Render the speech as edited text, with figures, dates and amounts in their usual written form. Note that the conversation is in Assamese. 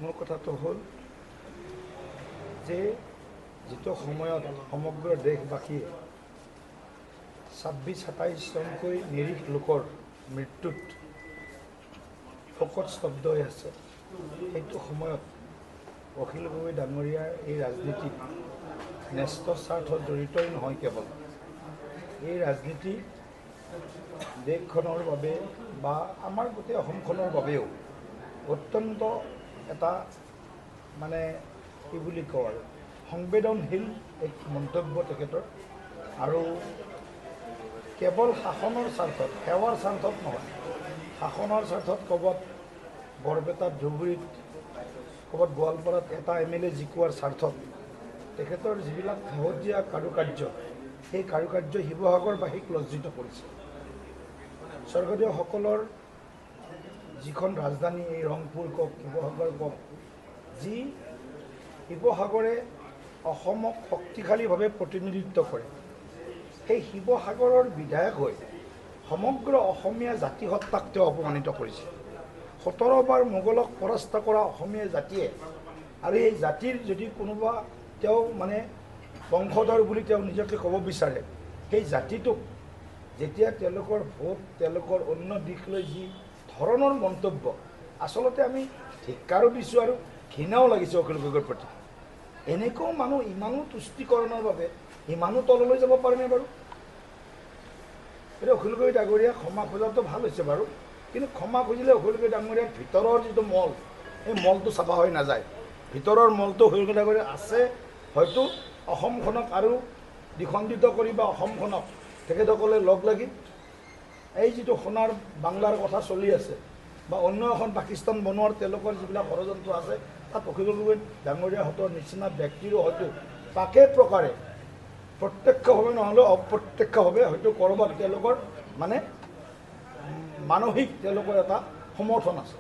মূল কথাটো হ'ল যে যিটো সময়ত সমগ্ৰ দেশবাসীয়ে 26-27 জনকৈ নিৰীহ লোকৰ মৃত্যুত শোকত স্তব্ধ হৈ আছে, সেইটো সময়ত অখিল গগৈ ডাঙৰীয়াৰ এই ৰাজনীতিত ন্যস্ত স্বাৰ্থ জড়িতই নহয়, কেৱল এই ৰাজনীতি দেশখনৰ বাবে বা আমাৰ গোটেই অসমখনৰ বাবেও অত্যন্ত এটা মানে কি বুলি কওঁ আৰু সংবেদনশীল এক মন্তব্য তেখেতৰ। আৰু কেৱল শাসনৰ স্বাৰ্থত, সেৱাৰ স্বাৰ্থত নহয়, শাসনৰ স্বাৰ্থত ক'ৰবাত বৰপেটাত, ধুবুৰীত, ক'ৰবাত গোৱালপাৰাত এটা MLA জিকোৱাৰ স্বাৰ্থত তেখেতৰ যিবিলাক শেহতীয়া কাৰুকাৰ্য, সেই কাৰুকাৰ্য শিৱসাগৰবাসীক লজ্জিত কৰিছে। স্বৰ্গদেউসকলৰ যিখন ৰাজধানী, এই ৰংপুৰ কওক, শিৱসাগৰ কওক, যি শিৱসাগৰে অসমক শক্তিশালীভাৱে প্ৰতিনিধিত্ব কৰে, সেই শিৱসাগৰৰ বিধায়ক হৈ সমগ্ৰ অসমীয়া জাতিসত্তাক তেওঁ অপমানিত কৰিছে। 17 বাৰ মোগলক পৰাস্ত কৰা অসমীয়া জাতিয়ে আৰু এই জাতিৰ যদি কোনোবা তেওঁ মানে বংশধৰ বুলি তেওঁ নিজকে ক'ব বিচাৰে, সেই জাতিটোক যেতিয়া তেওঁলোকৰ ভোট, তেওঁলোকৰ অন্য দিশ লৈ যি ধৰণৰ মন্তব্য, আচলতে আমি ধিক্কাৰো দিছোঁ আৰু ঘৃণাও লাগিছে অখিল গগৈৰ প্ৰতি। এনেকুৱাও মানুহ ইমানো তুষ্টিকৰণৰ বাবে ইমানো তললৈ যাব পাৰেনে বাৰু? এতিয়া অখিল গগৈ ডাঙৰীয়া ক্ষমা খোজাটো ভাল হৈছে বাৰু, কিন্তু ক্ষমা খুজিলে অখিল গগৈ ডাঙৰীয়াৰ ভিতৰৰ যিটো মল, এই মলটো চাফা হৈ নাযায়। ভিতৰৰ মলটো অখিল গগৈ ডাঙৰীয়া আছে, হয়তো অসমখনক আৰু দ্বিখণ্ডিত কৰি বা অসমখনক তেখেতসকলে লগ লাগি এই যিটো সোণাৰ বাংলাৰ কথা চলি আছে বা অন্য এখন পাকিস্তান বনোৱাৰ তেওঁলোকৰ যিবিলাক ষড়যন্ত্ৰ আছে, তাত অখিল গগৈ ডাঙৰীয়াহঁতৰ নিচিনা ব্যক্তিৰো হয়তো পাকে প্ৰকাৰে প্ৰত্যক্ষভাৱে নহ'লেও অপ্ৰত্যক্ষভাৱে হয়তো ক'ৰবাত তেওঁলোকৰ মানে মানসিক তেওঁলোকৰ এটা সমৰ্থন আছে।